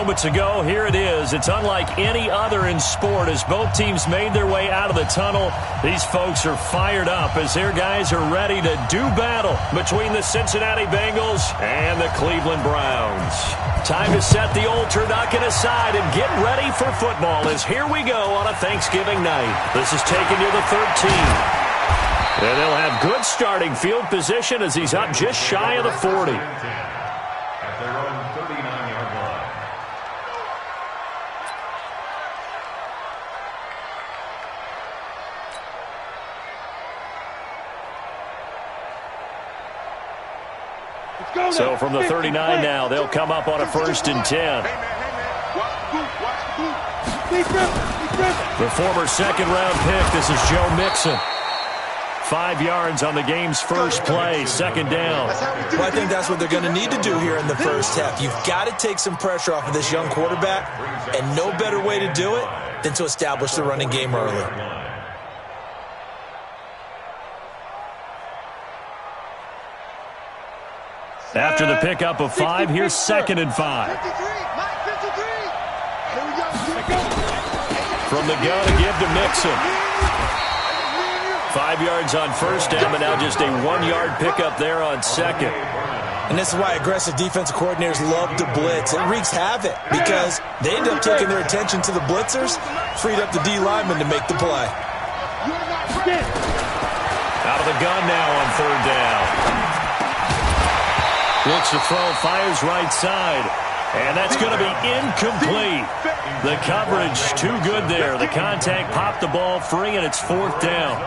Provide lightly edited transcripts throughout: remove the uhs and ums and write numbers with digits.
moments ago, here it is. It's unlike any other in sport as both teams made their way out of the tunnel. These folks are fired up as their guys are ready to do battle between the Cincinnati Bengals and the Cleveland Browns. Time to set the old turducken aside and get ready for football as here we go on a Thanksgiving night. This is taken near the 13. And they'll have good starting field position as he's up just shy of the 40. So from the 39 now, they'll come up on a 1st and 10. The former second-round pick, this is Joe Mixon. 5 yards on the game's first play, 2nd down. Well, I think that's what they're going to need to do here in the first half. You've got to take some pressure off of this young quarterback, and no better way to do it than to establish the running game early. After the pickup of 5, here's 2nd and 5. From the gun to give to Mixon. 5 yards on 1st down, but now just a 1-yard pickup there on 2nd. And this is why aggressive defensive coordinators love to blitz. It wreaks havoc because they end up taking their attention to the blitzers, freed up the D lineman to make the play. Out of the gun now on 3rd down. Looks to throw, fires right side. And that's going to be incomplete. The coverage too good there. The contact popped the ball free, and it's 4th down.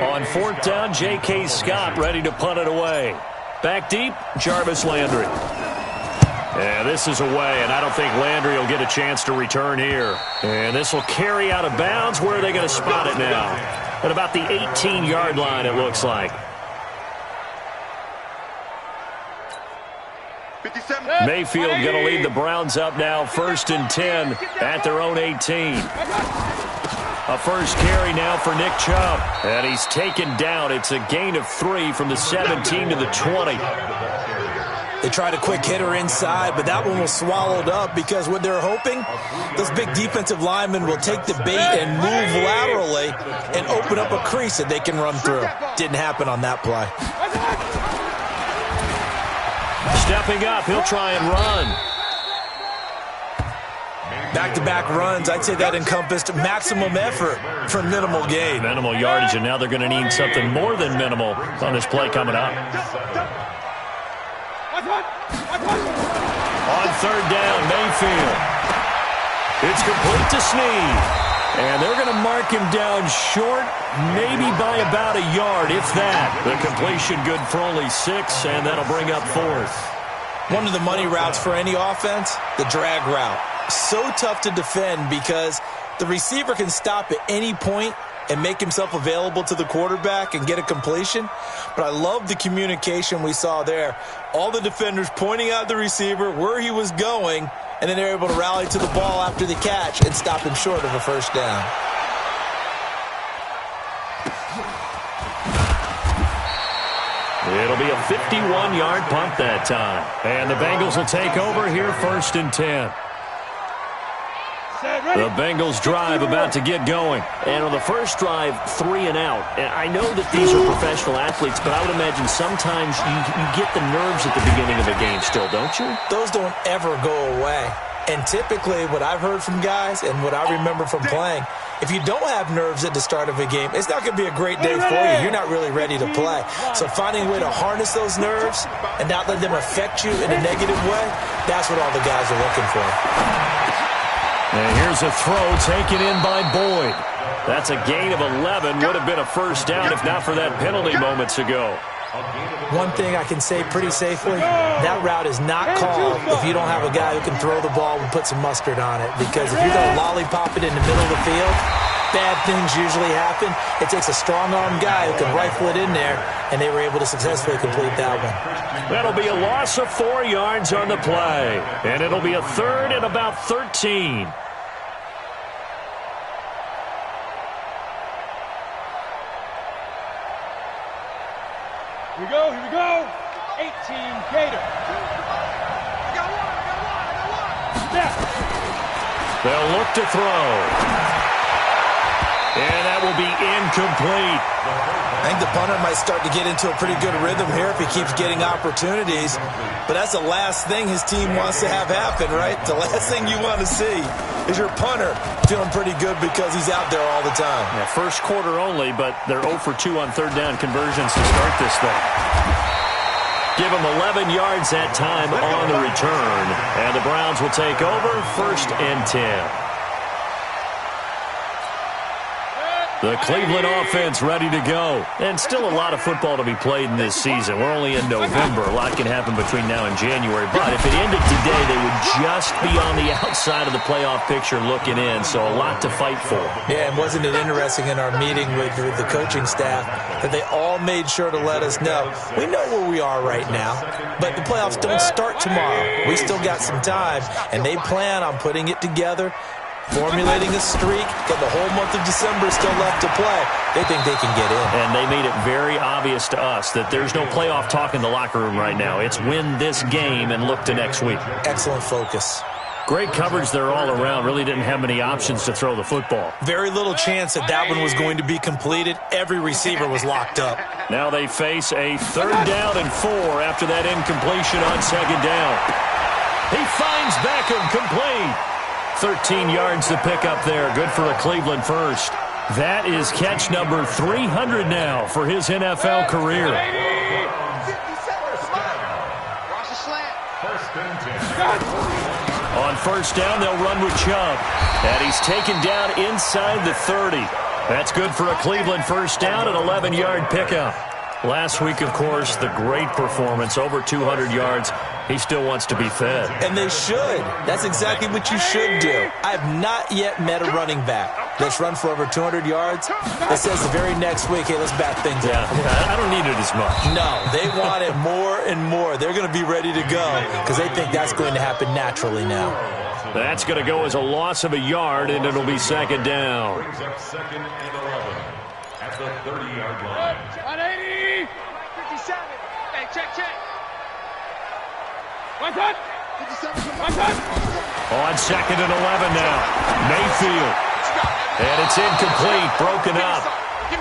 On 4th down, J.K. Scott ready to punt it away. Back deep, Jarvis Landry. And this is away, and I don't think Landry will get a chance to return here. And this will carry out of bounds. Where are they going to spot it now? At about the 18-yard line, it looks like. Mayfield going to lead the Browns up now, 1st and 10 at their own 18. A first carry now for Nick Chubb. And he's taken down. It's a gain of 3 from the 17 to the 20. They tried a quick hitter inside, but that one was swallowed up because what they're hoping, those big defensive linemen will take the bait and move laterally and open up a crease that they can run through. Didn't happen on that play. Stepping up, he'll try and run. Back-to-back runs, I'd say that encompassed maximum effort for minimal gain. Minimal yardage, and now they're going to need something more than minimal on this play coming up. On 3rd down, Mayfield. It's complete to Snead. And they're going to mark him down short, maybe by about a yard, if that. The completion good for only 6, and that'll bring up 4th. One of the money routes for any offense, the drag route. So tough to defend because the receiver can stop at any point and make himself available to the quarterback and get a completion. But I love the communication we saw there. All the defenders pointing out the receiver, where he was going, and then they're able to rally to the ball after the catch and stop him short of a 1st down. It'll be a 51-yard punt that time. And the Bengals will take over here, 1st and 10. The Bengals drive about to get going. And on the first drive, 3 and out. And I know that these are professional athletes, but I would imagine sometimes you get the nerves at the beginning of a game still, don't you? Those don't ever go away. And typically what I've heard from guys and what I remember from playing, if you don't have nerves at the start of a game, it's not going to be a great day for you. You're not really ready to play. So finding a way to harness those nerves and not let them affect you in a negative way, that's what all the guys are looking for. And here's a throw taken in by Boyd. That's a gain of 11. Would have been a 1st down if not for that penalty moments ago. One thing I can say pretty safely, that route is not called if you don't have a guy who can throw the ball and put some mustard on it. Because if you're going to lollipop it in the middle of the field, bad things usually happen. It takes a strong-arm guy who can rifle it in there, and they were able to successfully complete that one. That'll be a loss of 4 yards on the play. And it'll be a 3rd and about 13. Here we go, here we go. 18 Gator. They'll look to throw. And that will be incomplete. I think the punter might start to get into a pretty good rhythm here if he keeps getting opportunities. But that's the last thing his team wants to have happen, right? The last thing you want to see is your punter feeling pretty good because he's out there all the time. Yeah, first quarter only, but they're 0 for 2 on third down conversions to start this thing. Give them 11 yards that time on the return. And the Browns will take over 1st and 10. The Cleveland offense ready to go. And still a lot of football to be played in this season. We're only in November. A lot can happen between now and January. But if it ended today, they would just be on the outside of the playoff picture looking in. So a lot to fight for. Yeah, and wasn't it interesting in our meeting with the coaching staff that they all made sure to let us know, we know where we are right now, but the playoffs don't start tomorrow. We still got some time, and they plan on putting it together, formulating a streak, and the whole month of December is still left to play. They think they can get in. And they made it very obvious to us that there's no playoff talk in the locker room right now. It's win this game and look to next week. Excellent focus. Great coverage there all around. Really didn't have many options to throw the football. Very little chance that one was going to be completed. Every receiver was locked up. Now they face a 3rd down and 4 after that incompletion on 2nd down. He finds Beckham complete. 13 yards to pick up there. Good for a Cleveland first. That is catch number 300 now for his NFL career. On 1st down, they'll run with Chubb. And he's taken down inside the 30. That's good for a Cleveland 1st down, an 11-yard pickup. Last week, of course, the great performance, over 200 yards. He still wants to be fed. And they should. That's exactly what you should do. I have not yet met a running back that's run for over 200 yards that says the very next week, hey, let's back things up. I don't need it as much. No, they want it more and more. They're going to be ready to go because they think that's going to happen naturally now. That's going to go as a loss of a yard, and it'll be 2nd down. Brings up 2nd and 11 at the 30-yard line. 180. 57. Hey, check. One touch. 57. One touch. On 2nd and 11 now. Mayfield. And it's incomplete, broken up.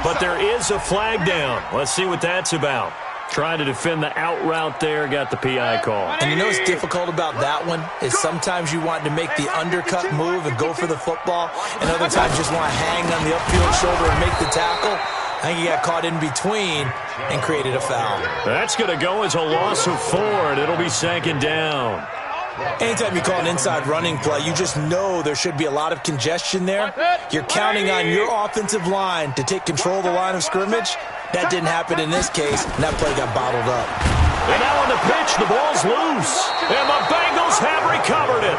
But there is a flag down. Let's see what that's about. Trying to defend the out route there, got the PI call. And you know what's difficult about that one is sometimes you want to make the undercut move and go for the football, and other times you just want to hang on the upfield shoulder and make the tackle. I think he got caught in between and created a foul. That's going to go as a loss of 4, and it'll be 2nd down. Anytime you call an inside running play, you just know there should be a lot of congestion there. You're counting on your offensive line to take control of the line of scrimmage. That didn't happen in this case, and that play got bottled up. And now on the pitch, the ball's loose. And the Bengals have recovered it.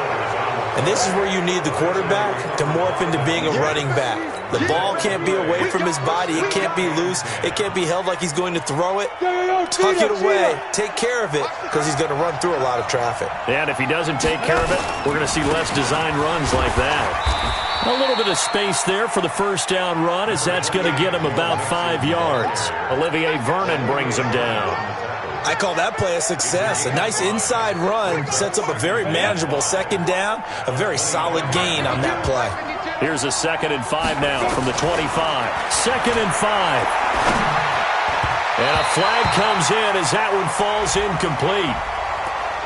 And this is where you need the quarterback to morph into being a running back. The ball can't be away from his body. It can't be loose. It can't be held like he's going to throw it. Tuck it away. Take care of it because he's going to run through a lot of traffic. And if he doesn't take care of it, we're going to see less design runs like that. A little bit of space there for the 1st down run as that's going to get him about 5 yards. Olivier Vernon brings him down. I call that play a success. A nice inside run sets up a very manageable 2nd down. A very solid gain on that play. Here's a 2nd and 5 now from the 25. 2nd and 5. And a flag comes in as that one falls incomplete.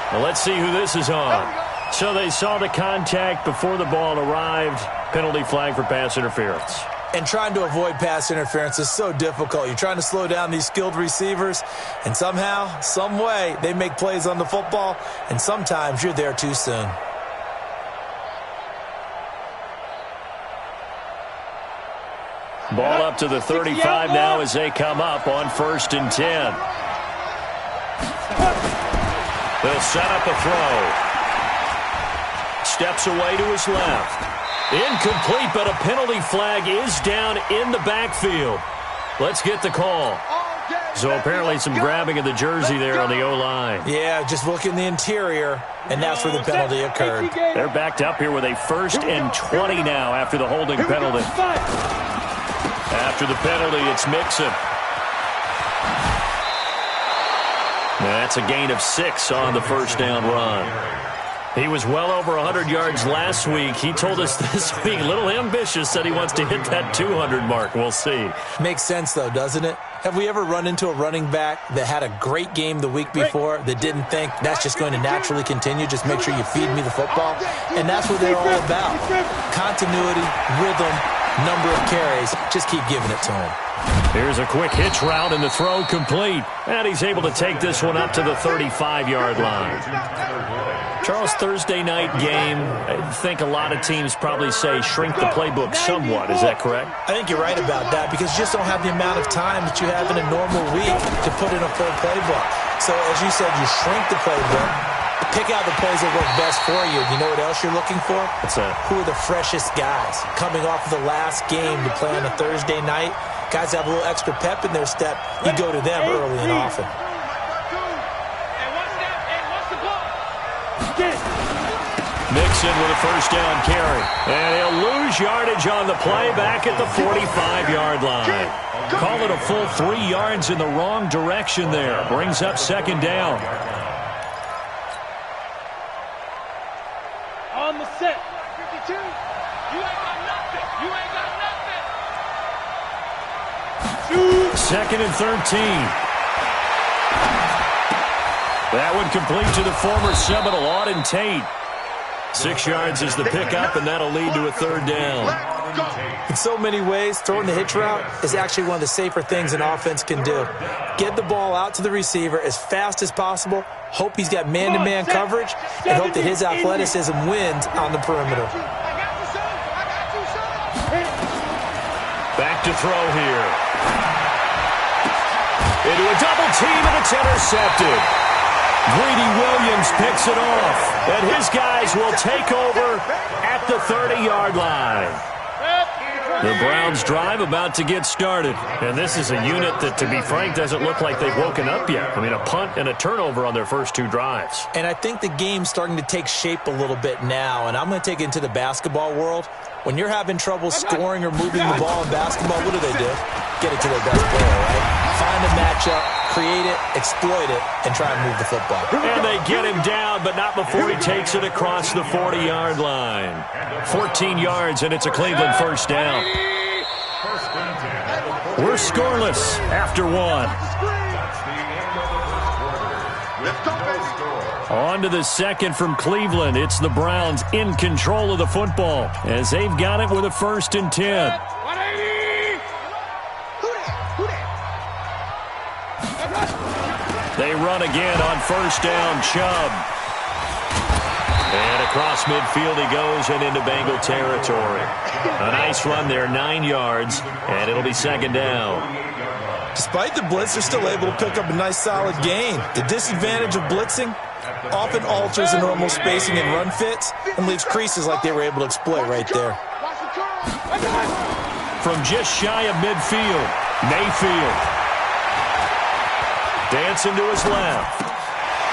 Well, let's see who this is on. So they saw the contact before the ball arrived. Penalty flag for pass interference. And trying to avoid pass interference is so difficult. You're trying to slow down these skilled receivers, and somehow, some way, they make plays on the football, and sometimes you're there too soon. Ball up to the 35 now as they come up on 1st and 10. They'll set up a throw. Steps away to his left. Incomplete, but a penalty flag is down in the backfield. Let's get the call. So apparently some grabbing of the jersey there on the O-line. Yeah, just look in the interior, and that's where the penalty occurred. They're backed up here with a 1st and 20 now after the holding penalty. After the penalty, it's Mixon. That's a gain of 6 on the first down run. He was well over 100 yards last week. He told us this week, a little ambitious, said he wants to hit that 200 mark. We'll see. Makes sense, though, doesn't it? Have we ever run into a running back that had a great game the week before that didn't think that's just going to naturally continue? Just make sure you feed me the football. And that's what they're all about. Continuity, rhythm, number of carries. Just keep giving it to him. Here's a quick hitch route and the throw complete. And he's able to take this one up to the 35-yard line. Charles, Thursday night game, I think a lot of teams probably say shrink the playbook somewhat. Is that correct? I think you're right about that because you just don't have the amount of time that you have in a normal week to put in a full playbook. So, as you said, you shrink the playbook, pick out the plays that work best for you. You know what else you're looking for? What's that? Who are the freshest guys coming off of the last game to play on a Thursday night? Guys have a little extra pep in their step. You go to them early and often. Mixon with a first down carry. And he'll lose yardage on the play back at the 45-yard line. Call it a full 3 yards in the wrong direction there. Brings up second down. On the set. 52. You ain't got nothing. You ain't got nothing. Second and 13. That one complete to the former Seminole, Auden Tate. 6 yards is the pickup, and that'll lead to a third down. In so many ways, throwing the hitch route is actually one of the safer things an offense can do. Get the ball out to the receiver as fast as possible, hope he's got man-to-man coverage, and hope that his athleticism wins on the perimeter. Back to throw here. Into a double team, and it's intercepted. Greedy Williams picks it off, and his guys will take over at the 30-yard line. The Browns drive about to get started, and this is a unit that, to be frank, doesn't look like they've woken up yet. I mean, a punt and a turnover on their first 2 drives. And I think the game's starting to take shape a little bit now, and I'm going to take it into the basketball world. When you're having trouble scoring or moving the ball in basketball, what do? Get it to their best player, right? Find a matchup, create it, exploit it, and try and move the football. And they get him down, but not before he takes it across the 40-yard line. 14 yards, and it's a Cleveland first down. We're scoreless after 1. On to the second from Cleveland. It's the Browns in control of the football as they've got it with a 1st and 10. They run again on first down, Chubb. And across midfield he goes and into Bengal territory. A nice run there, 9 yards, and it'll be second down. Despite the blitz, they're still able to pick up a nice solid gain. The disadvantage of blitzing often alters the normal spacing and run fits and leaves creases like they were able to exploit right there. From just shy of midfield, Mayfield. Dancing to his left.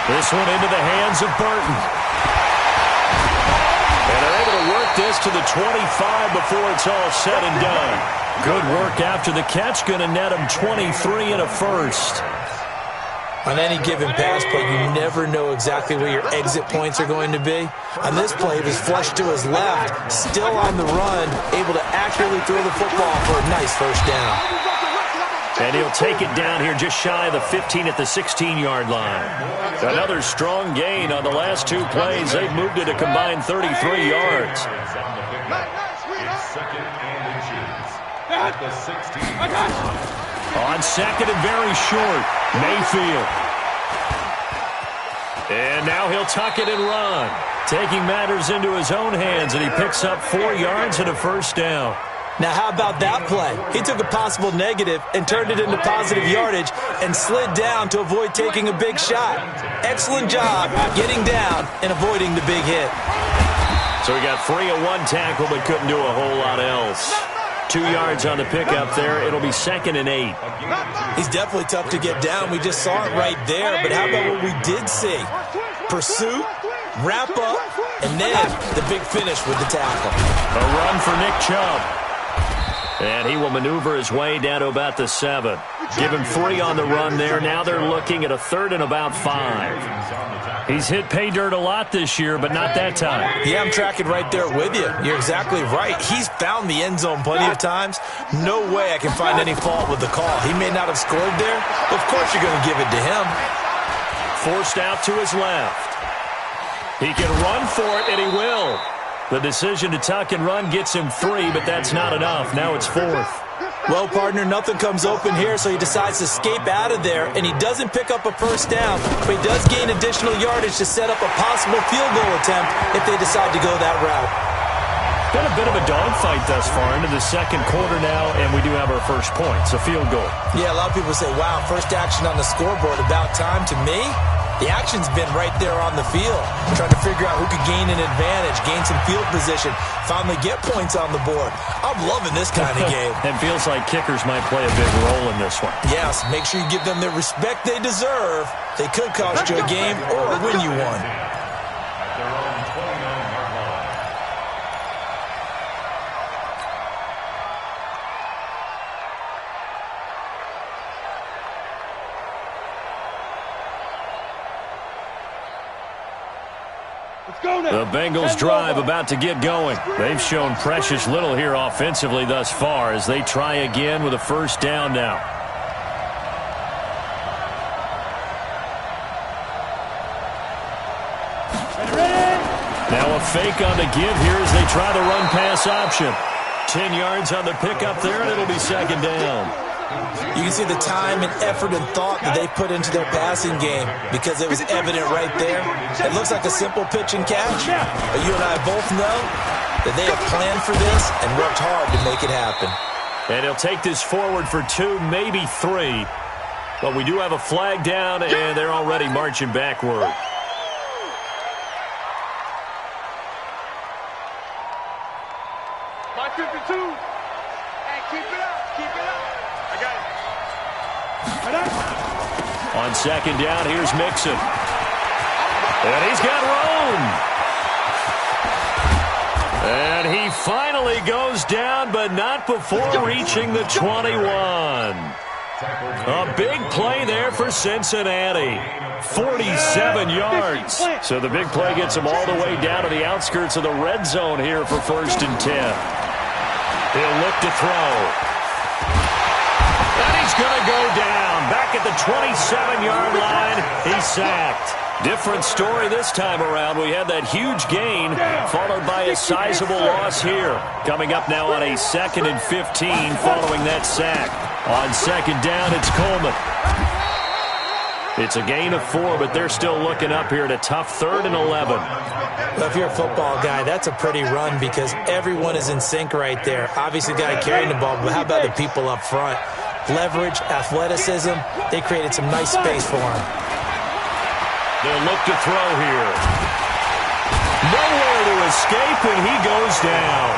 This one into the hands of Burton. And they're able to work this to the 25 before it's all said and done. Good work after the catch. Going to net him 23 and a first. On any given pass play, you never know exactly where your exit points are going to be. On this play, it was flushed to his left, still on the run, able to accurately throw the football for a nice first down. And he'll take it down here just shy of the 15 at the 16-yard line. Another strong gain on the last 2 plays. They've moved it a combined 33 yards. On second and very short, Mayfield. And now he'll tuck it and run. Taking matters into his own hands, and he picks up 4 yards and a first down. Now, how about that play? He took a possible negative and turned it into positive yardage and slid down to avoid taking a big shot. Excellent job getting down and avoiding the big hit. So he got free of 1 tackle but couldn't do a whole lot else. 2 yards on the pickup there. It'll be second and 8. He's definitely tough to get down. We just saw it right there. But how about what we did see? Pursuit, wrap up, and then the big finish with the tackle. A run for Nick Chubb. And he will maneuver his way down to about the 7. Give him 3 on the run there. Now they're looking at a 3rd and about 5. He's hit pay dirt a lot this year, but not that time. Yeah, I'm tracking right there with you. You're exactly right. He's found the end zone plenty of times. No way I can find any fault with the call. He may not have scored there, but of course you're going to give it to him. Forced out to his left. He can run for it, and he will. The decision to tuck and run gets him 3, but that's not enough. Now it's 4th. Well, partner, nothing comes open here, so he decides to escape out of there, and he doesn't pick up a first down, but he does gain additional yardage to set up a possible field goal attempt if they decide to go that route. Been a bit of a dogfight thus far into the second quarter now, and we do have our first points, a field goal. Yeah, a lot of people say, wow, first action on the scoreboard, about time. To me, the action's been right there on the field, trying to figure out who could gain an advantage, gain some field position, finally get points on the board. I'm loving this kind of game. It feels like kickers might play a big role in this one. Yes, make sure you give them the respect they deserve. They could cost you a game or win you one. The Bengals drive about to get going. They've shown precious little here offensively thus far as they try again with a first down now. Now a fake on the give here as they try the run-pass option. 10 yards on the pickup there, and it'll be second down. You can see the time and effort and thought that they put into their passing game because it was evident right there. It looks like a simple pitch and catch, but you and I both know that they have planned for this and worked hard to make it happen. And he'll take this forward for 2, maybe 3. But we do have a flag down, and they're already marching backward. My 52. Hey, keep it up. Keep it up. I got it. On second down, here's Mixon. And he's got room. And he finally goes down, but not before reaching the 21. A big play there for Cincinnati. 47 yards. So the big play gets him all the way down to the outskirts of the red zone here for 1st and 10. He'll look to throw. And he's going to go down. Back at the 27-yard line, he's sacked. Different story this time around. We had that huge gain followed by a sizable loss here. Coming up now on a 2nd and 15 following that sack. On second down, it's Coleman. It's a gain of 4, but they're still looking up here at a tough 3rd and 11. Well, if you're a football guy, that's a pretty run because everyone is in sync right there. Obviously, the guy carrying the ball, but how about the people up front? Leverage, athleticism, they created some nice space for him. They'll look to throw here. Nowhere to escape, and he goes down.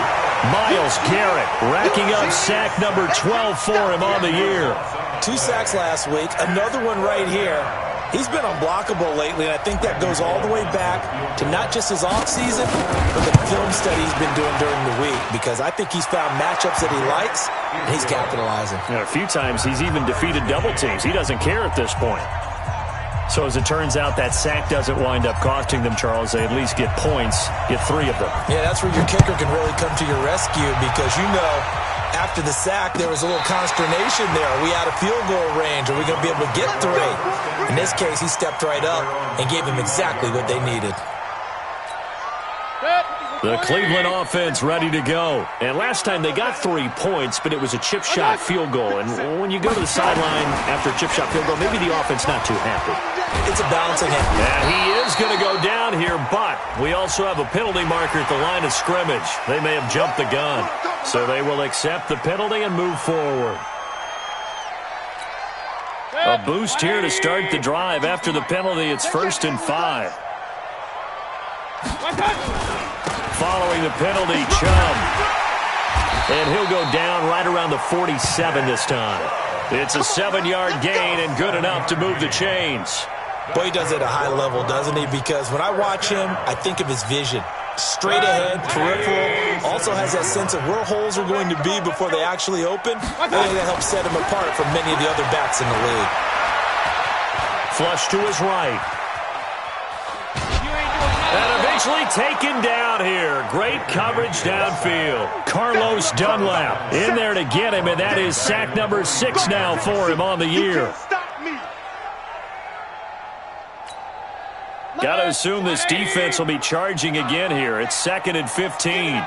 Myles Garrett racking up sack number 12 for him on the year. 2 sacks last week, another one right here. He's been unblockable lately, and I think that goes all the way back to not just his offseason, but the film study he's been doing during the week, because I think he's found matchups that he likes, and he's capitalizing. A few times he's even defeated double teams. He doesn't care at this point. So as it turns out, that sack doesn't wind up costing them, Charles. They at least get points, get 3 of them. Yeah, that's where your kicker can really come to your rescue because you know after the sack there was a little consternation there. Are we out of field goal range? Are we going to be able to get 3? In this case, he stepped right up and gave them exactly what they needed. The Cleveland offense ready to go. And last time they got 3 points, but it was a chip shot field goal. And when you go to the sideline after a chip shot field goal, maybe the offense not too happy. It's a balancing act. And he is going to go down here, but we also have a penalty marker at the line of scrimmage. They may have jumped the gun. So they will accept the penalty and move forward. A boost here to start the drive. After the penalty, it's 1st and 5. Following the penalty, Chubb. And he'll go down right around the 47 this time. It's a 7-yard gain and good enough to move the chains. Boy, he does it at a high level, doesn't he? Because when I watch him, I think of his vision. straight ahead, peripheral. Also has that sense of where holes are going to be before they actually open. I think that helps set him apart from many of the other backs in the league. Flush to his right. And eventually taken down here. Great coverage downfield. Carlos Dunlap in there to get him, and that is sack number 6 now for him on the year. Got to assume this defense will be charging again here. It's 2nd and 15.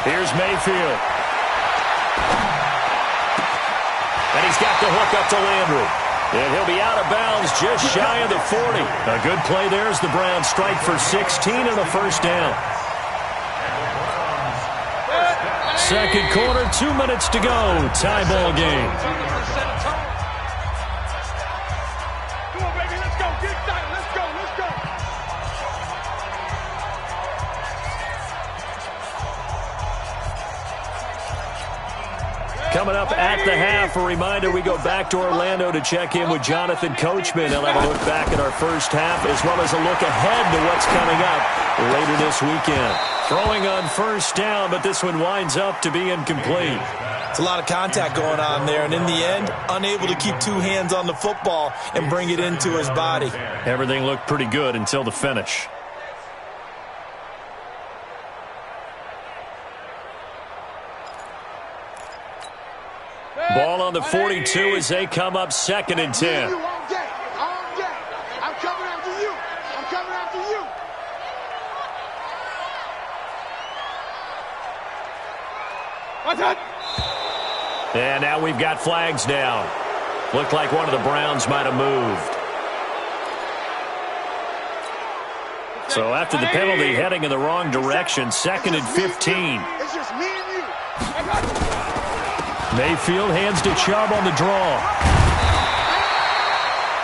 Here's Mayfield. And he's got the hook up to Landry. And he'll be out of bounds just shy of the 40. A good play there as the Browns strike for 16 and a first down. Second quarter, 2 minutes to go. Tie ball game. Come on, baby, let's go. Get excited. Let's go. Let's go. Coming up at the half, a reminder, we go back to Orlando to check in with Jonathan Coachman. He'll have a look back at our first half as well as a look ahead to what's coming up later this weekend. Throwing on first down, but this one winds up to be incomplete. It's a lot of contact going on there, and in the end, unable to keep 2 hands on the football and bring it into his body. Everything looked pretty good until the finish. Ball on the 42 as they come up 2nd and 10. All day. I'm coming after you. I'm coming after you. What's that? And now we've got flags down. Looked like one of the Browns might have moved. So after the penalty, heading in the wrong direction, 2nd and 15. It's just me and you. Mayfield hands to Chubb on the draw.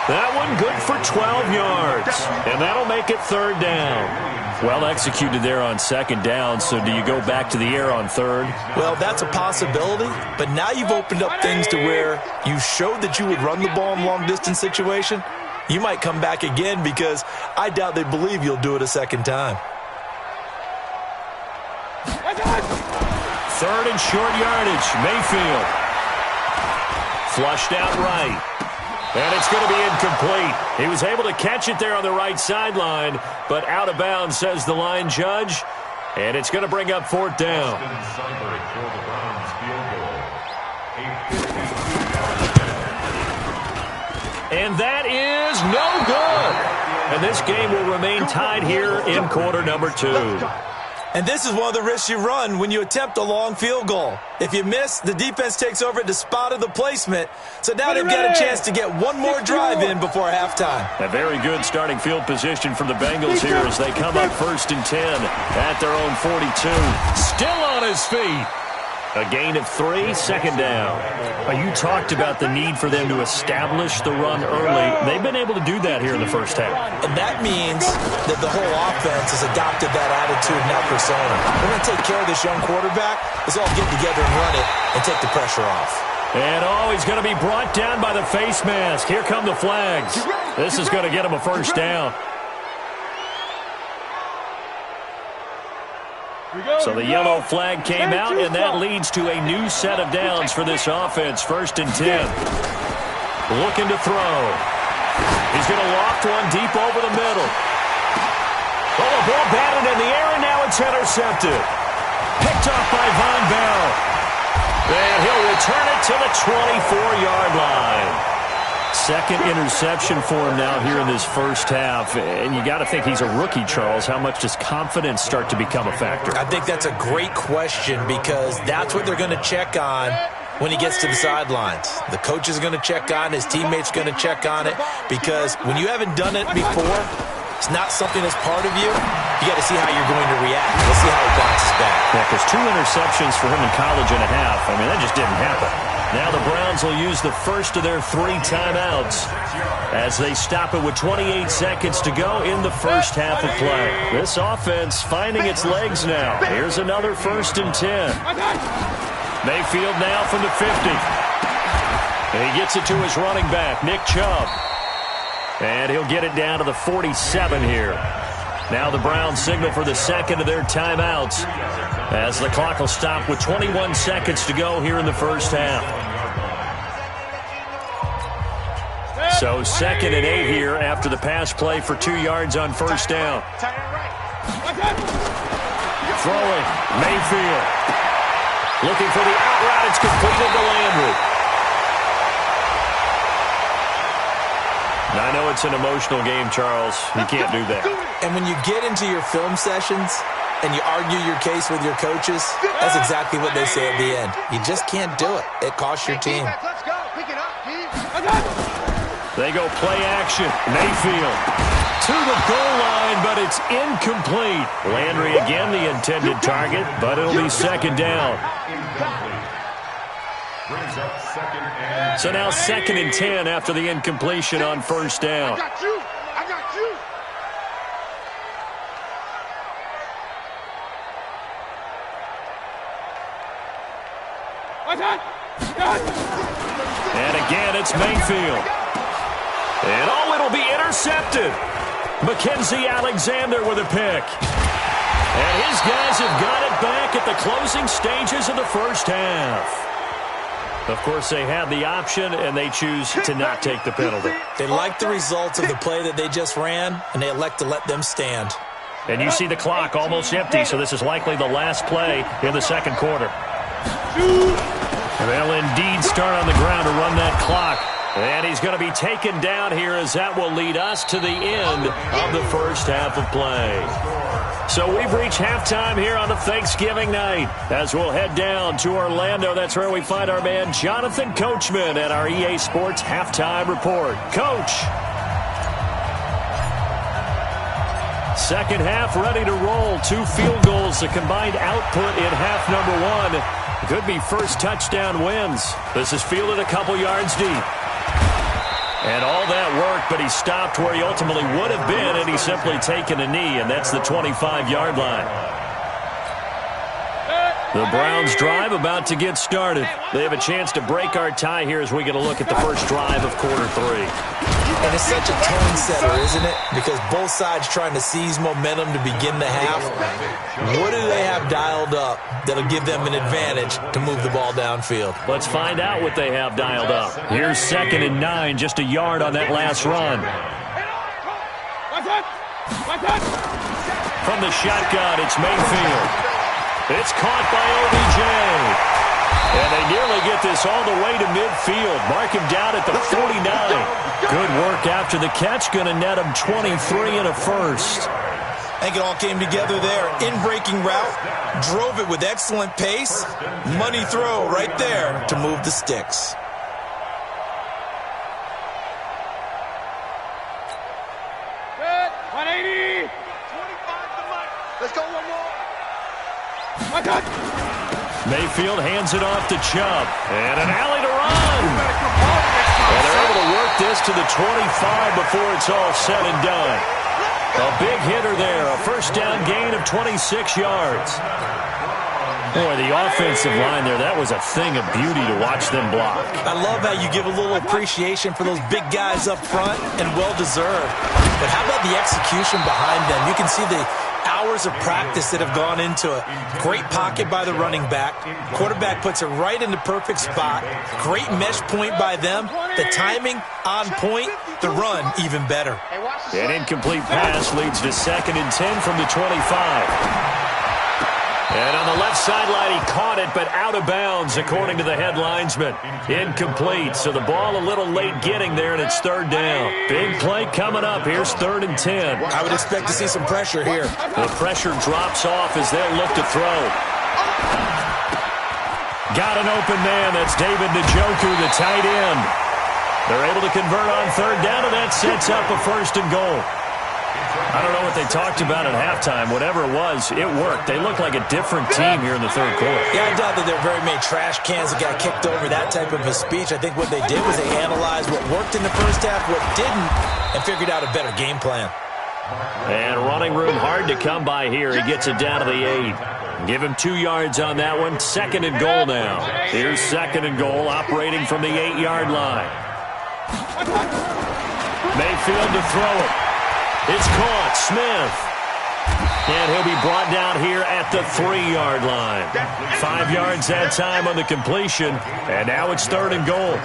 That one good for 12 yards. And that'll make it 3rd down. Well executed there on 2nd down, so do you go back to the air on 3rd? Well, that's a possibility, but now you've opened up things to where you showed that you would run the ball in long-distance situation. You might come back again because I doubt they believe you'll do it a 2nd time. 3rd and short yardage. Mayfield. Flushed out right. And it's going to be incomplete. He was able to catch it there on the right sideline, but out of bounds, says the line judge. And it's going to bring up 4th down. And that is no good. And this game will remain tied here in quarter number 2. And this is one of the risks you run when you attempt a long field goal. If you miss, the defense takes over at the spot of the placement. So now they've got a chance to get one more drive in before halftime. A very good starting field position from the Bengals here as they come up 1st and 10 at their own 42. Still on his feet. A gain of 3, 2nd down. You talked about the need for them to establish the run early. They've been able to do that here in the first half. And that means that the whole offense has adopted that attitude and that persona. We're going to take care of this young quarterback. Let's all get together and run it and take the pressure off. And he's going to be brought down by the face mask. Here come the flags. This is going to get him a first down. So the yellow flag came out, and that leads to a new set of downs for this offense. 1st and 10. Looking to throw. He's going to loft one deep over the middle. Oh, the ball batted in the air, and now it's intercepted. Picked off by Von Bell. And he'll return it to the 24-yard line. 2nd interception for him now here in this first half. And you got to think he's a rookie, Charles. How much does confidence start to become a factor? I think that's a great question because that's what they're going to check on when he gets to the sidelines. The coach is going to check on, his teammates are going to check on it, because when you haven't done it before, it's not something that's part of you. You got to see how you're going to react. We'll see how he bounces back. Yeah, because 2 interceptions for him in college and a half. I mean, that just didn't happen. Now the Browns will use the first of their 3 timeouts as they stop it with 28 seconds to go in the first half of play. This offense finding its legs now. Here's another 1st and 10. Mayfield now from the 50. And he gets it to his running back, Nick Chubb. And he'll get it down to the 47 here. Now the Browns signal for the second of their timeouts as the clock will stop with 21 seconds to go here in the first half. So 2nd and 8 here after the pass play for 2 yards on first down. Throwing, Mayfield. Looking for the out route. It's completed to Landry. I know it's an emotional game, Charles. You can't do that. And when you get into your film sessions and you argue your case with your coaches, that's exactly what they say at the end. You just can't do it. It costs your team. They go play action. Mayfield to the goal line, but it's incomplete. Landry again the intended target, but it'll be second down. So now 2nd and 10 after the incompletion on first down. I got you. And again, it's Mayfield. And it'll be intercepted. Mackenzie Alexander with a pick. And his guys have got it back at the closing stages of the first half. Of course, they have the option, and they choose to not take the penalty. They like the results of the play that they just ran, and they elect to let them stand. And you see the clock almost empty, so this is likely the last play in the second quarter. And they'll indeed start on the ground to run that clock. And he's going to be taken down here as that will lead us to the end of the first half of play. So we've reached halftime here on the Thanksgiving night. As we'll head down to Orlando, that's where we find our man Jonathan Coachman at our EA Sports Halftime Report. Coach. Second half ready to roll. 2 field goals, the combined output in half number 1. Could be first touchdown wins. This is fielded a couple yards deep. And all that work, but he stopped where he ultimately would have been, and he's simply taken a knee, and that's the 25-yard line. The Browns drive about to get started. They have a chance to break our tie here as we get a look at the first drive of quarter 3. And it's such a tone setter, isn't it? Because both sides trying to seize momentum to begin the half. What do they have dialed up that'll give them an advantage to move the ball downfield? Let's find out what they have dialed up. Here's 2nd and 9, just a yard on that last run. From the shotgun, it's Mayfield. It's caught by OBJ. And they nearly get this all the way to midfield. Mark him down at the 49. Good work after the catch. Going to net him 23 and a first. I think it all came together there. In-breaking route. Drove it with excellent pace. Money throw right there to move the sticks. Good. 180. 25 to Mike. Let's go one more. My God. Mayfield hands it off to Chubb. And an alley to run. And they're able to work this to the 25 before it's all said and done. A big hitter there. A first down gain of 26 yards. Boy, the offensive line there, that was a thing of beauty to watch them block. I love how you give a little appreciation for those big guys up front, and well-deserved. But how about the execution behind them? You can see the hours of practice that have gone into it. Great pocket by the running back. Quarterback puts it right in the perfect spot. Great mesh point by them. The timing on point. The run even better. An incomplete pass leads to 2nd and 10 from the 25. And on the left sideline, he caught it, but out of bounds, according to the head linesman. Incomplete, so the ball a little late getting there, and it's 3rd down. Big play coming up. Here's 3rd and 10. I would expect to see some pressure here. The pressure drops off as they'll look to throw. Got an open man. That's David Njoku, the tight end. They're able to convert on 3rd down, and that sets up a 1st and goal. I don't know what they talked about at halftime. Whatever it was, it worked. They look like a different team here in the 3rd quarter. Yeah, I doubt that there are very many trash cans that got kicked over, that type of a speech. I think what they did was they analyzed what worked in the first half, what didn't, and figured out a better game plan. And running room hard to come by here. He gets it down to the 8. Give him 2 yards on that one. 2nd and goal now. Here's 2nd and goal operating from the 8-yard line. Mayfield to throw it. It's caught. Smith. And he'll be brought down here at the 3-yard line. 5 yards that time on the completion, and now it's 3rd and goal.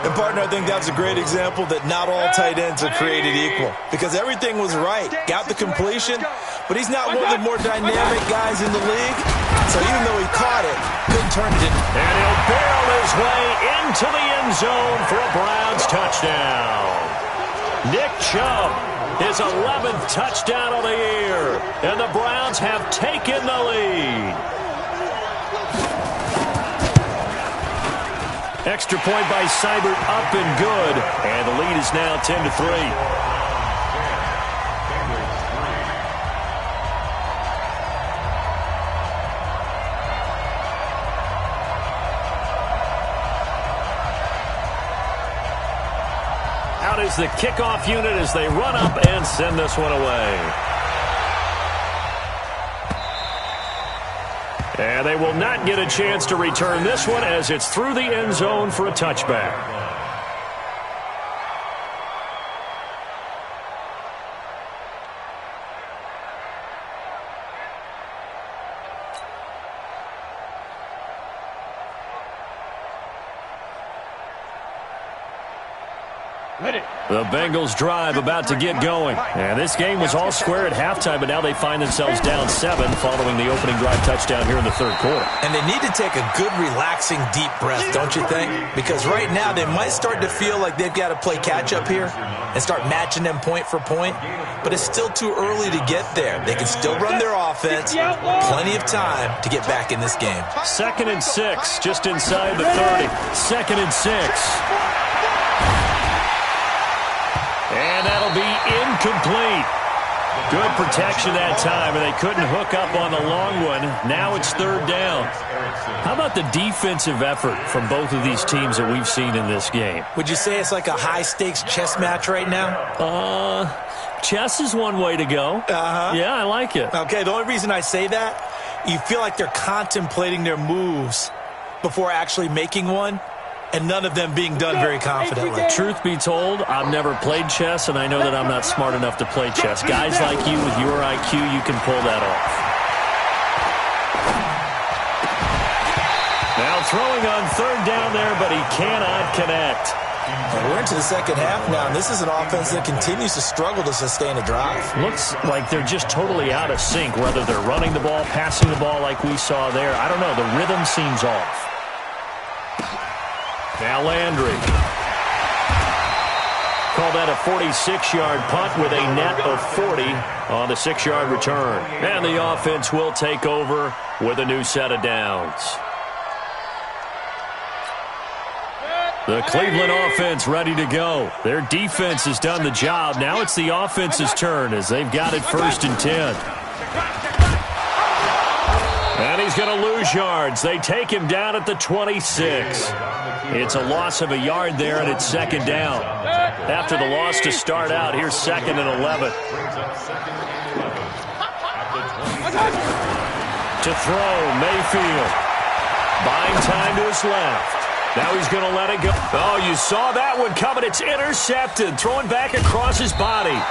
And, partner, I think that's a great example that not all tight ends are created equal because everything was right. Got the completion, but he's not one of the more dynamic guys in the league. So even though he caught it, couldn't turn it in. And he'll barrel his way into the end zone for a Browns touchdown. Nick Chubb, his 11th touchdown of the year, and the Browns have taken the lead. Extra point by Seibert, up and good, and the lead is now 10-3. Out is the kickoff unit as they run up and send this one away. And they will not get a chance to return this one as it's through the end zone for a touchback. The Bengals drive about to get going. And this game was all square at halftime, but now they find themselves down 7 following the opening drive touchdown here in the 3rd quarter. And they need to take a good, relaxing, deep breath, don't you think? Because right now they might start to feel like they've got to play catch-up here and start matching them point for point. But it's still too early to get there. They can still run their offense. Plenty of time to get back in this game. 2nd and 6, just inside the 30. 2nd and 6. And that'll be incomplete. Good protection that time, and they couldn't hook up on the long one. Now it's 3rd down. How about the defensive effort from both of these teams that we've seen in this game? Would you say it's like a high-stakes chess match right now? Chess is one way to go. Yeah, I like it. Okay, the only reason I say that, you feel like they're contemplating their moves before actually making one. And none of them being done very confidently. Truth be told, I've never played chess, and I know that I'm not smart enough to play chess. Guys like you with your IQ, you can pull that off. Now throwing on 3rd down there, but he cannot connect. And we're into the 2nd half now, and this is an offense that continues to struggle to sustain a drive. Looks like they're just totally out of sync, whether they're running the ball, passing the ball like we saw there. I don't know. The rhythm seems off. Now Landry. Call that a 46-yard punt with a net of 40 on the 6-yard return. And the offense will take over with a new set of downs. The Cleveland offense ready to go. Their defense has done the job. Now it's the offense's turn as they've got it 1st and 10. And he's going to lose yards. They take him down at the 26. It's a loss of a yard there, and it's 2nd down. After the loss to start out, here's 2nd and 11. To throw, Mayfield. Buying time to his left. Now he's going to let it go. Oh, you saw that one coming. It's intercepted. Throwing back across his body.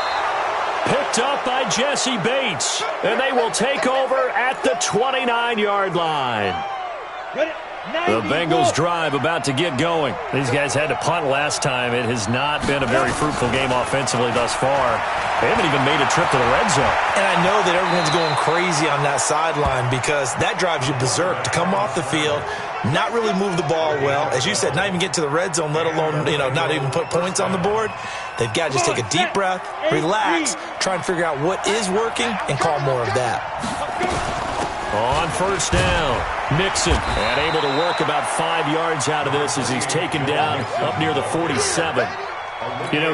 Picked up by Jesse Bates. And they will take over at the 29-yard line. The Bengals drive about to get going. These guys had to punt last time. It has not been a very fruitful game offensively thus far. They haven't even made a trip to the red zone. And I know that everyone's going crazy on that sideline because that drives you berserk to come off the field, not really move the ball well. As you said, not even get to the red zone, let alone, not even put points on the board. They've got to just take a deep breath, relax, try and figure out what is working, and call more of that. On 1st down, Mixon, and able to work about 5 yards out of this as he's taken down up near the 47.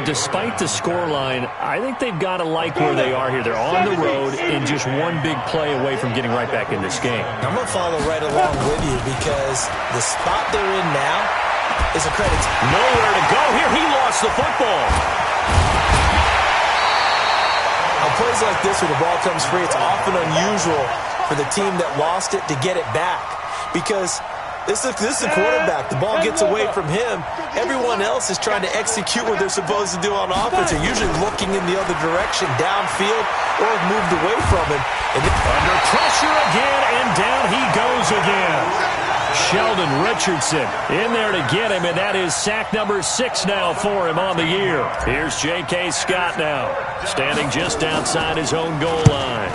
Despite the scoreline, I think they've got to like where they are here. They're on the road and just one big play away from getting right back in this game. I'm going to follow right along with you because the spot they're in now is a credit. Nowhere to go here. He lost the football. On plays like this where the ball comes free, it's often unusual for the team that lost it to get it back because This is the quarterback. The ball gets away from him. Everyone else is trying to execute what they're supposed to do on offense. They're usually looking in the other direction, downfield, or have moved away from him. And under pressure again, and down he goes again. Sheldon Richardson in there to get him, and that is sack number 6 now for him on the year. Here's J.K. Scott now, standing just outside his own goal line.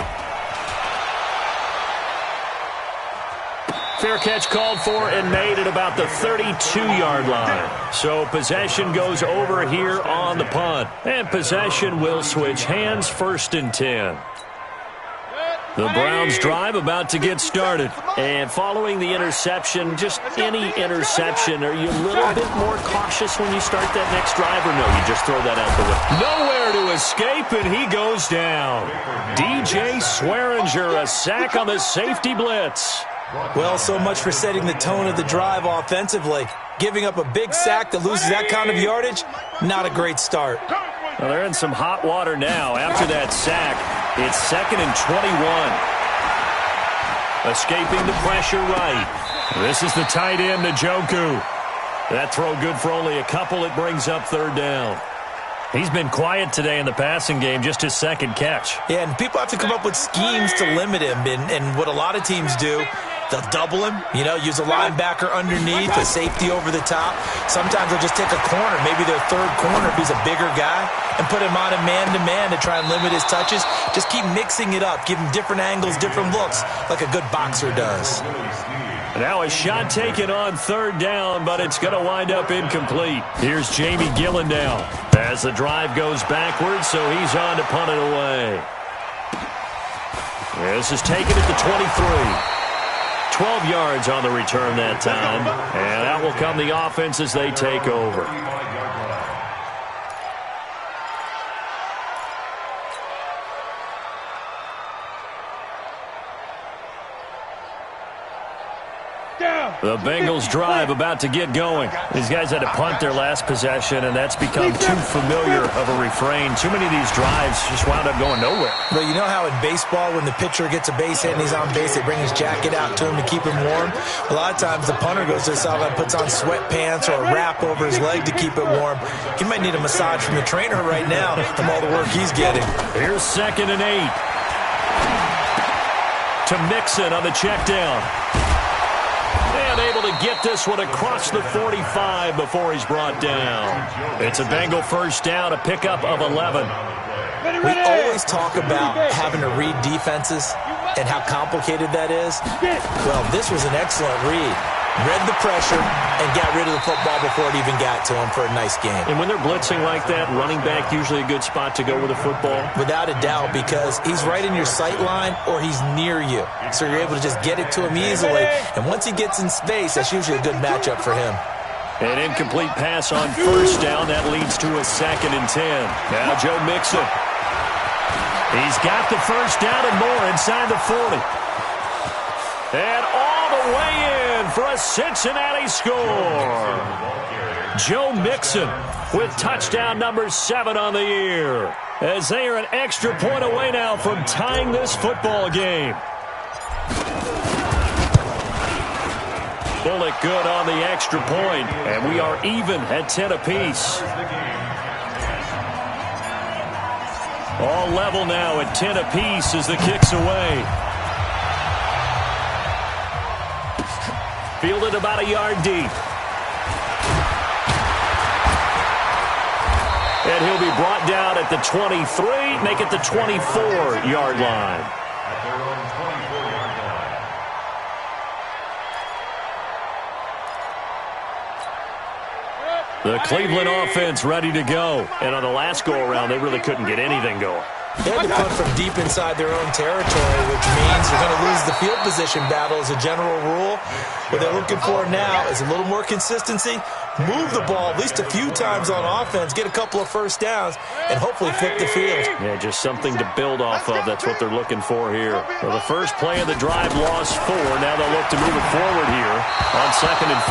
Fair catch called for and made at about the 32-yard line. So possession goes over here on the punt. And possession will switch hands, 1st and 10. The Browns drive about to get started. And following the interception, just any interception, are you a little bit more cautious when you start that next drive, or no, you just throw that out the way? Nowhere to escape, and he goes down. DJ Swearinger, a sack on the safety blitz. Well, so much for setting the tone of the drive offensively. Giving up a big sack that loses that kind of yardage, not a great start. Well, they're in some hot water now after that sack. It's 2nd and 21. Escaping the pressure right. This is the tight end, Njoku. That throw good for only a couple. It brings up 3rd down. He's been quiet today in the passing game, just his 2nd catch. Yeah, and people have to come up with schemes to limit him. And what a lot of teams do, they'll double him, use a linebacker underneath, a safety over the top. Sometimes they'll just take a corner, maybe their 3rd corner if he's a bigger guy, and put him on a man-to-man to try and limit his touches. Just keep mixing it up, give him different angles, different looks, like a good boxer does. Now a shot taken on 3rd down, but it's going to wind up incomplete. Here's Jamie Gillen now as the drive goes backwards, so he's on to punt it away. This is taken at the 23. 12 yards on the return that time, and that will come the offense as they take over. The Bengals drive about to get going. These guys had to punt their last possession, and that's become too familiar of a refrain. Too many of these drives just wound up going nowhere. But you know how in baseball, when the pitcher gets a base hit and he's on base, they bring his jacket out to him to keep him warm? A lot of times the punter goes to the sideline, puts on sweatpants or a wrap over his leg to keep it warm. He might need a massage from the trainer right now from all the work he's getting. Here's 2nd and 8. To Mixon on the check down. And able to get this one across the 45 before he's brought down. It's a Bengal 1st down, a pickup of 11. We always talk about having to read defenses and how complicated that is. Well, this was an excellent read. Read the pressure and got rid of the football before it even got to him for a nice game. And when they're blitzing like that, running back usually a good spot to go with the football? Without a doubt, because he's right in your sight line or he's near you. So you're able to just get it to him easily. And once he gets in space, that's usually a good matchup for him. An incomplete pass on 1st down. That leads to a 2nd and 10. Now Joe Mixon. He's got the 1st down and more inside the 40. And all the way in for a Cincinnati score. Joe Mixon with touchdown number 7 on the year, as they are an extra point away now from tying this football game. Bullock good on the extra point, and we are even at 10 apiece. All level now at 10 apiece as the kick's away. Fielded about a yard deep. And he'll be brought down at the 23, make it the 24-yard line. At their own 24-yard line. The Cleveland offense ready to go. And on the last go-around, they really couldn't get anything going. They had to punt from deep inside their own territory, which means they're going to lose the field position battle as a general rule. What they're looking for now is a little more consistency, move the ball at least a few times on offense, get a couple of 1st downs, and hopefully flip the field. Yeah, just something to build off of. That's what they're looking for here. Well, the first play of the drive lost 4. Now they'll look to move it forward here on 2nd and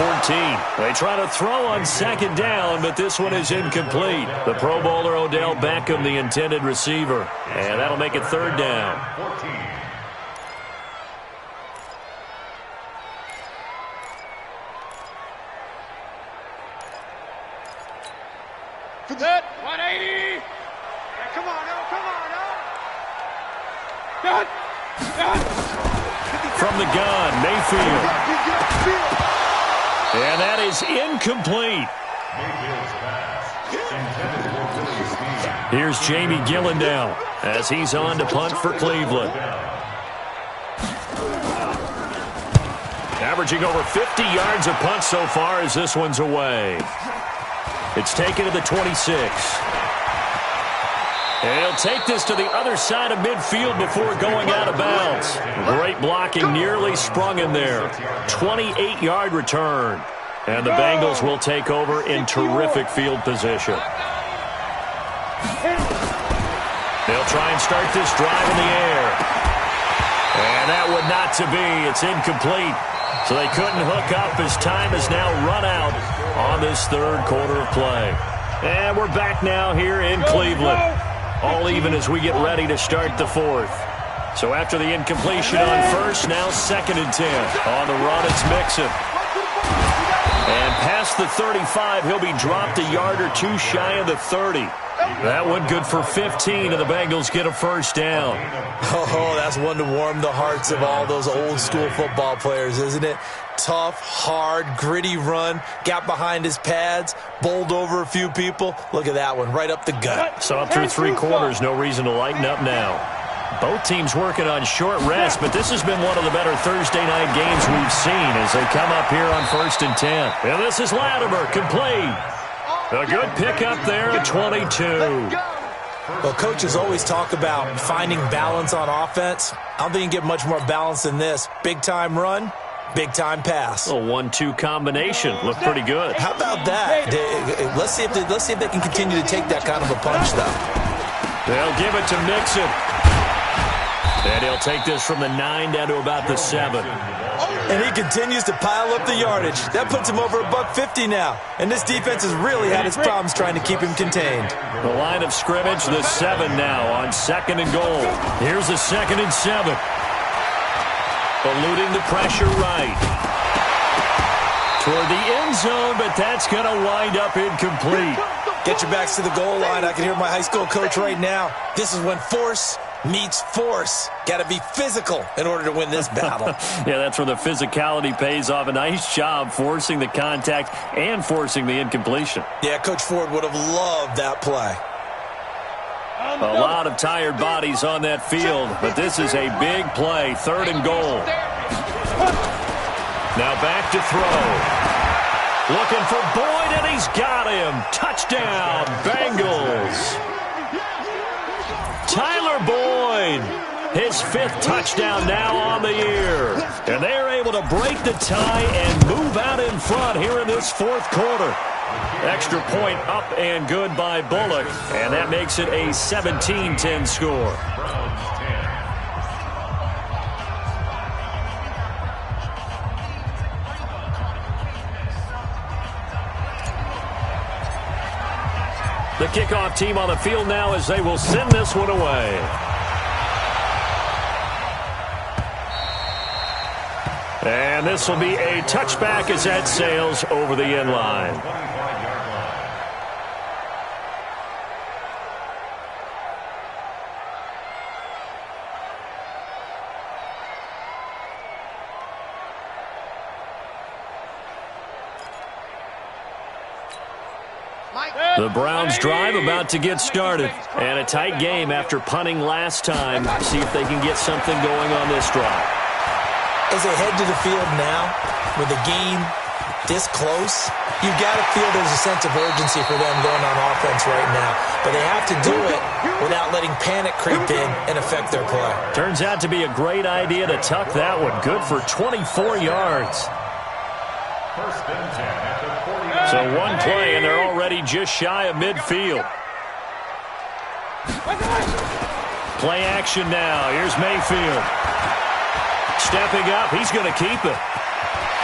14. They try to throw on 2nd down, but this one is incomplete. The Pro Bowler Odell Beckham, the intended receiver. And that'll make it 3rd down. 14. Good. 180. Yeah, come on, no, come on, no. Good. Good. From the gun, Mayfield. And that is incomplete. Here's Jamie Gillen now as he's on to punt for Cleveland. Averaging over 50 yards a punt so far as this one's away. It's taken to the 26. And he'll take this to the other side of midfield before going out of bounds. Great blocking, nearly sprung in there. 28-yard return. And the Bengals will take over in terrific field position. They'll try and start this drive in the air. And that would not to be. It's incomplete. So they couldn't hook up as time has now run out on this third quarter of play. And we're back now here in Cleveland. All even as we get ready to start the fourth. So after the incompletion on first, now 2nd and 10. On the run, it's Mixon. And past the 35, he'll be dropped a yard or two shy of the 30. That one good for 15, and the Bengals get a first down. Oh, that's one to warm the hearts of all those old-school football players, isn't it? Tough, hard, gritty run, got behind his pads, bowled over a few people. Look at that one, right up the gut. So up through 3 quarters, no reason to lighten up now. Both teams working on short rest, but this has been one of the better Thursday night games we've seen as they come up here on 1st and 10. And this is Latimer, complete. A good pickup there at 22. Well, coaches always talk about finding balance on offense. I don't think you can get much more balance than this. Big-time run, big-time pass. A 1-2 combination. Looked pretty good. How about that? Let's see if they can continue to take that kind of a punch, though. They'll give it to Mixon. And he'll take this from the 9 down to about the 7. And he continues to pile up the yardage. That puts him over $150 now. And this defense has really had its problems trying to keep him contained. The line of scrimmage, the 7 now on 2nd and goal. Here's a 2nd and 7. Eluding the pressure right. Toward the end zone, but that's going to wind up incomplete. Get your backs to the goal line. I can hear my high school coach right now. This is when force meets force. Got to be physical in order to win this battle. Yeah, that's where the physicality pays off. A nice job forcing the contact and forcing the incompletion. Yeah, Coach Ford would have loved that play. A lot of tired bodies on that field, but this is a big play. 3rd and goal. Now back to throw. Looking for Boyd, and he's got him. Touchdown, Bengals. Tyler Boyd, his 5th touchdown now on the year. And they're able to break the tie and move out in front here in this 4th quarter. Extra point up and good by Bullock, and that makes it a 17-10 score. The kickoff team on the field now as they will send this one away. And this will be a touchback as that sails over the end line. The Browns drive about to get started. And a tight game after punting last time. See if they can get something going on this drive. As they head to the field now, with the game this close, you've got to feel there's a sense of urgency for them going on offense right now. But they have to do it without letting panic creep in and affect their play. Turns out to be a great idea to tuck that one. Good for 24 yards. So one play, and they're already just shy of midfield. Play action now. Here's Mayfield. Stepping up, he's going to keep it.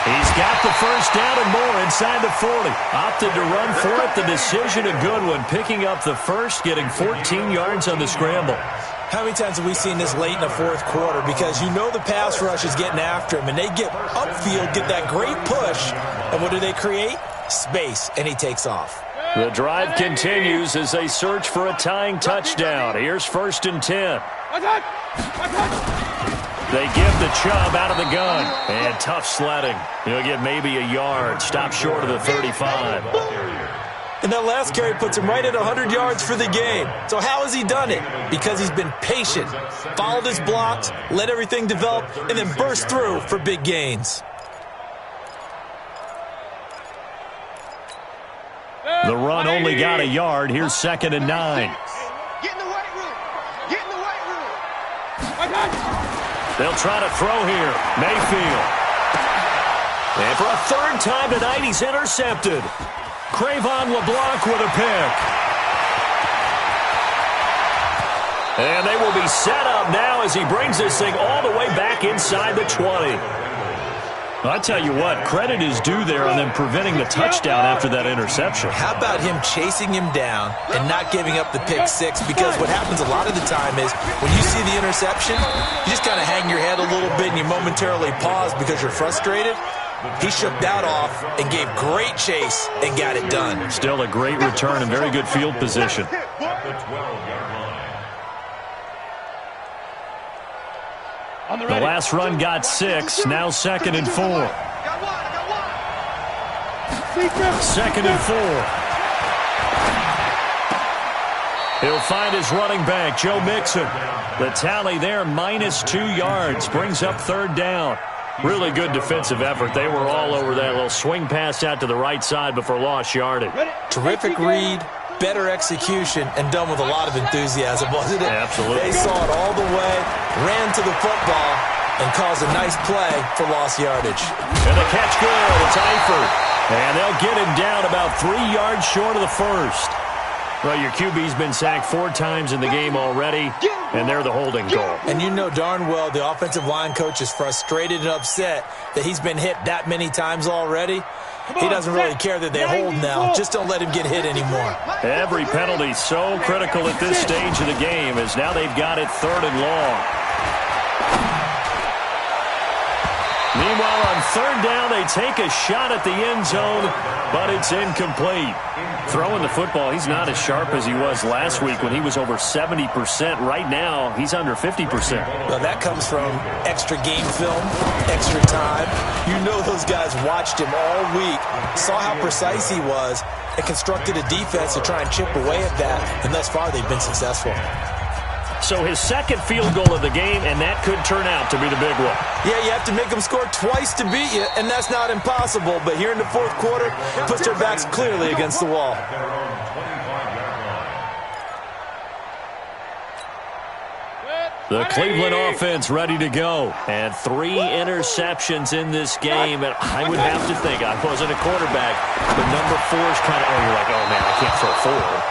He's got the first down and more inside the 40. Opted to run for it. The decision a good one. Picking up the first, getting 14 yards on the scramble. How many times have we seen this late in the 4th quarter? Because you know the pass rush is getting after him, and they get upfield, get that great push, and what do they create? Space, and he takes off. The drive continues as they search for a tying touchdown. Here's 1st and 10. They give the Chubb out of the gun. And tough sledding. He'll get maybe a yard. Stop short of the 35. And that last carry puts him right at 100 yards for the game. So how has he done it? Because he's been patient, followed his blocks, let everything develop, and then burst through for big gains. The run only got a yard. Here's 2nd and 9. Get in the weight room. Get in the weight room. They'll try to throw here. Mayfield. And for a 3rd time tonight, he's intercepted. Crayvon LeBlanc with a pick. And they will be set up now as he brings this thing all the way back inside the 20. I tell you what, credit is due there on them preventing the touchdown after that interception. How about him chasing him down and not giving up the pick six? Because what happens a lot of the time is when you see the interception, you just kind of hang your head a little bit and you momentarily pause because you're frustrated. He shook that off and gave great chase and got it done. Still a great return and very good field position. The last run got 6. Now 2nd and 4. 2nd and 4. He'll find his running back, Joe Mixon. The tally there, -2 yards. Brings up 3rd down. Really good defensive effort. They were all over that little swing pass out to the right side before lost yardage. Terrific read, better execution, and done with a lot of enthusiasm, wasn't it? Absolutely. They saw it all the way, ran to the football, and caused a nice play for lost yardage. And the catch good. It's Eifert. And they'll get him down about 3 yards short of the 1st. Well, your QB's been sacked 4 times in the game already, and they're the holding goal. And you know darn well the offensive line coach is frustrated and upset that he's been hit that many times already. He doesn't really care that they hold now. Just don't let him get hit anymore. Every penalty so critical at this stage of the game as now they've got it 3rd and long. Meanwhile, on 3rd down, they take a shot at the end zone, but it's incomplete. Throwing the football, he's not as sharp as he was last week when he was over 70%. Right now, he's under 50%. Well, that comes from extra game film, extra time. You know those guys watched him all week, saw how precise he was, and constructed a defense to try and chip away at that, and thus far they've been successful. So his 2nd field goal of the game, and that could turn out to be the big one. Yeah, you have to make them score twice to beat you, and that's not impossible. But here in the 4th quarter, puts their backs clearly against the wall. The Cleveland offense ready to go. And 3 interceptions in this game. And I would have to think, I wasn't a quarterback, but number 4 is kind of, you're like, oh, man, I can't throw 4.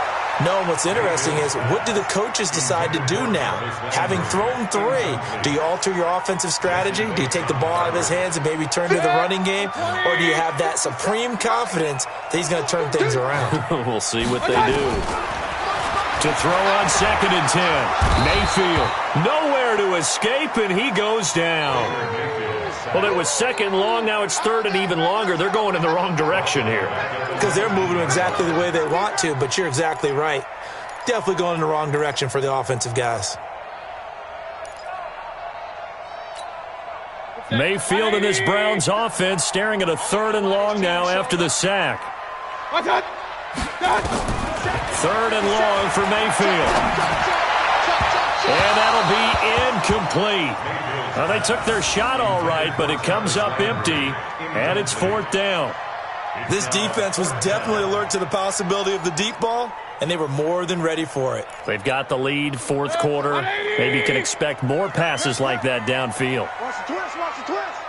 No, and what's interesting is what do the coaches decide to do now? Having thrown 3, do you alter your offensive strategy? Do you take the ball out of his hands and maybe turn to the running game? Or do you have that supreme confidence that he's going to turn things around? We'll see what they do. To throw on 2nd and 10. Mayfield, nowhere to escape, and he goes down. Well, it was 2nd long, now it's 3rd and even longer. They're going in the wrong direction here. Because they're moving exactly the way they want to, but you're exactly right. Definitely going in the wrong direction for the offensive guys. Mayfield and this Browns offense staring at a 3rd and long now after the sack. 3rd and long for Mayfield. And that'll be incomplete. Well, they took their shot all right, but it comes up empty, and it's 4th down. This defense was definitely alert to the possibility of the deep ball, and they were more than ready for it. They've got the lead, 4th quarter. Maybe can expect more passes like that downfield. Watch the twist, watch the twist.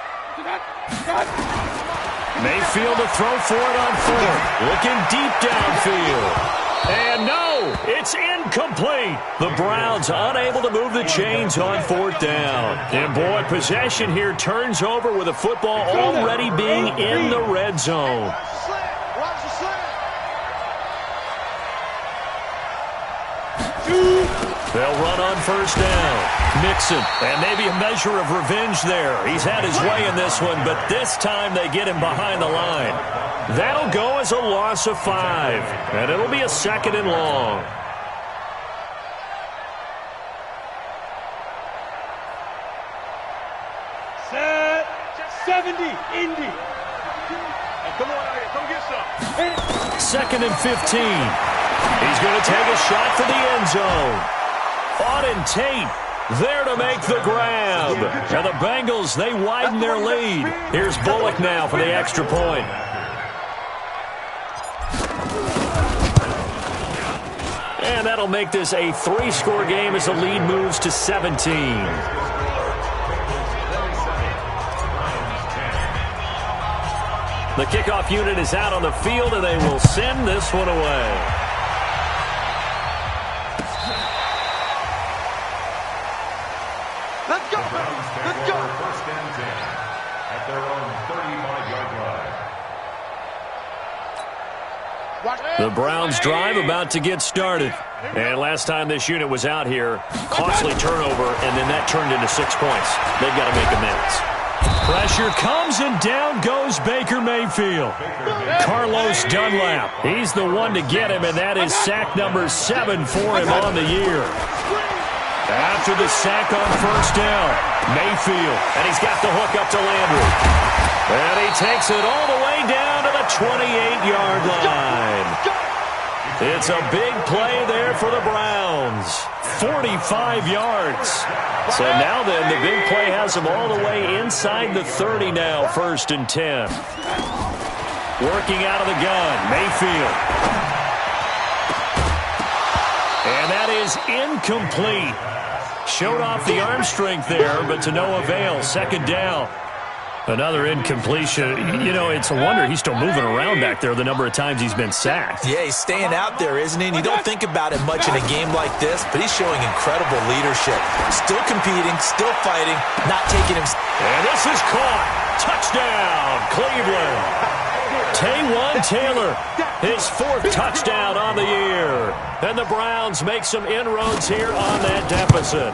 Mayfield to throw for it on 4th. Looking deep downfield. And no, it's incomplete. The Browns unable to move the chains on 4th down. And boy, possession here turns over with the football already being in the red zone. Watch the slant. They'll run on first down. Mixon, and maybe a measure of revenge there. He's had his way in this one, but this time they get him behind the line. That'll go as a loss of 5, and it'll be a 2nd and long. Set 70, Indy. Come on out here, come get some. 2nd and 15. He's going to take a shot for the end zone. Auden Tate there to make the grab. And the Bengals, they widen their lead. Here's Bullock now for the extra point. And that'll make this a 3-score game as the lead moves to 17. The kickoff unit is out on the field, and they will send this one away. Let's go, let's go. First and 10 at their own 35-yard line. The Browns drive about to get started. And last time this unit was out here, costly turnover, and then that turned into 6 points. They've got to make amends. Pressure comes, and down goes Baker Mayfield. Carlos Dunlap, he's the one to get him, and that is sack number 7 for him on the year. After the sack on first down, Mayfield, and he's got the hook up to Landry. And he takes it all the way down to the 28-yard line. It's a big play there for the Browns. 45 yards. So now then, the big play has them all the way inside the 30 now, 1st and 10. Working out of the gun, Mayfield. And that is incomplete. Showed off the arm strength there, but to no avail. 2nd down. Another incompletion. You know, it's a wonder he's still moving around back there the number of times he's been sacked. Yeah, he's staying out there, isn't he? And you don't think about it much in a game like this, but he's showing incredible leadership. Still competing, still fighting, not taking him. And this is caught. Touchdown, Cleveland. Taywan Taylor, his 4th touchdown on the year. And the Browns make some inroads here on that deficit.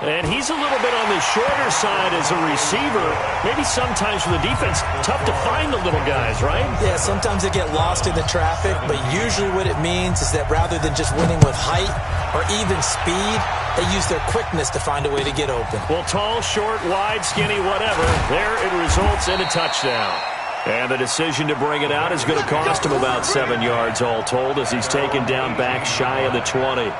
And he's a little bit on the shorter side as a receiver. Maybe sometimes for the defense, tough to find the little guys, right? Yeah, sometimes they get lost in the traffic, but usually what it means is that rather than just winning with height or even speed, they use their quickness to find a way to get open. Well, tall, short, wide, skinny, whatever, there it results in a touchdown. And the decision to bring it out is going to cost him about 7 yards all told as he's taken down back shy of the 20.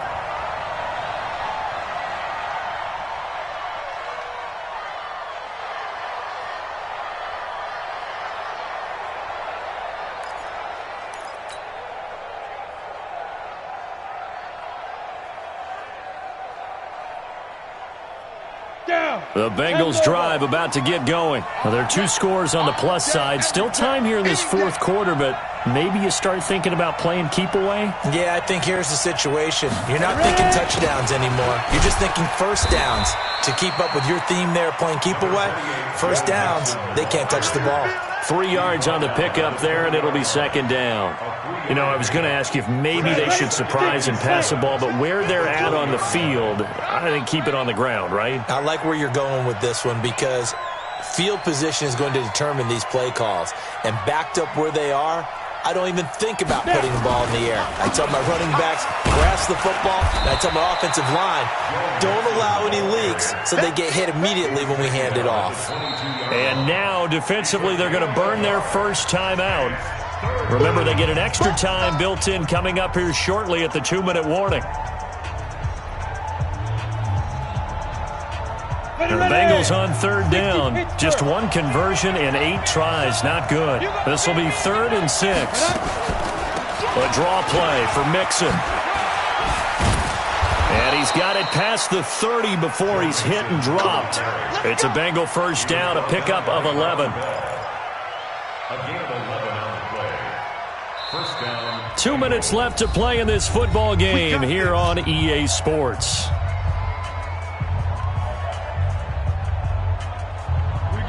The Bengals drive about to get going. Well, there are 2 scores on the plus side. Still time here in this 4th quarter, but maybe you start thinking about playing keep away? Yeah, I think here's the situation. You're not thinking touchdowns anymore. You're just thinking first downs. To keep up with your theme there, playing keep away, first downs, they can't touch the ball. 3 yards on the pickup there, and it'll be 2nd down. You know, I was going to ask you if maybe they should surprise and pass the ball, but where they're at on the field, I think keep it on the ground, right? I like where you're going with this one because field position is going to determine these play calls. And backed up where they are, I don't even think about putting the ball in the air. I tell my running backs, grasp the football, and I tell my offensive line, don't allow any leaks so they get hit immediately when we hand it off. And now, defensively, they're going to burn their first time out. Remember, they get an extra time built in coming up here shortly at the 2-minute warning. The Bengals on 3rd down. Just 1 conversion in 8 tries. Not good. This will be 3rd and 6. A draw play for Mixon. And he's got it past the 30 before he's hit and dropped. It's a Bengal first down, a pickup of 11. Again, 11 on the play. First down. 2 minutes left to play in this football game here on EA Sports.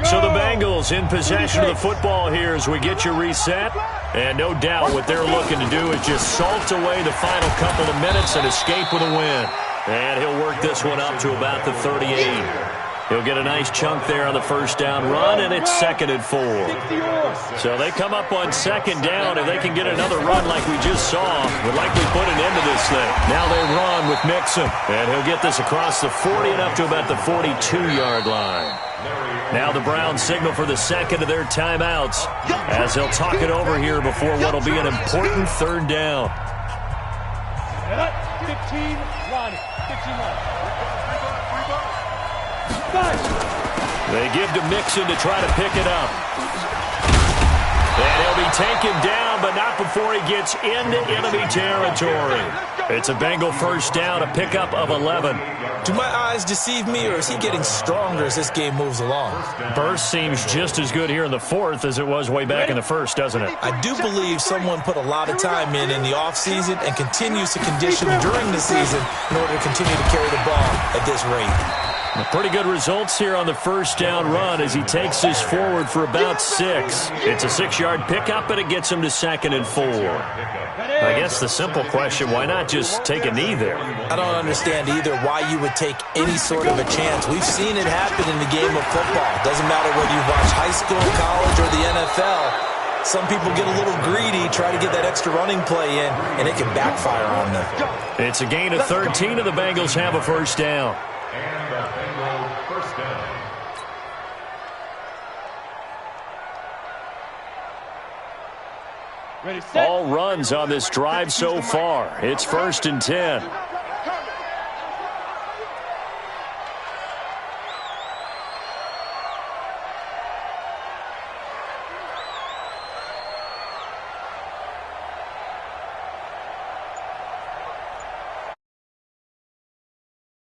So the Bengals in possession of the football here as we get you reset. And no doubt what they're looking to do is just salt away the final couple of minutes and escape with a win. And he'll work this one up to about the 38. He'll get a nice chunk there on the first down run, and it's 2nd and 4. So they come up on 2nd down. If they can get another run like we just saw, would likely put an end to this thing. Now they run with Mixon, and he'll get this across the 40 and up to about the 42-yard line. Now the Browns signal for the second of their timeouts as they'll talk it over here before what will be an important 3rd down. 15, Ronnie. 15, Ronnie. They give to Mixon to try to pick it up. And he'll be taken down, but not before he gets into enemy territory. It's a Bengal first down, a pickup of 11. Do my eyes deceive me, or is he getting stronger as this game moves along? Burst seems just as good here in the 4th as it was way back in the 1st, doesn't it? I do believe someone put a lot of time in the offseason and continues to condition during the season in order to continue to carry the ball at this rate. Pretty good results here on the first down run as he takes this forward for about 6. It's a 6-yard pickup, and it gets him to 2nd and 4. I guess the simple question, why not just take a knee there? I don't understand either why you would take any sort of a chance. We've seen it happen in the game of football. Doesn't matter whether you watch high school, college, or the NFL. Some people get a little greedy, try to get that extra running play in, and it can backfire on them. It's a gain of 13, and the Bengals have a first down. And the Bengals first down. All runs on this drive so far. It's 1st and 10.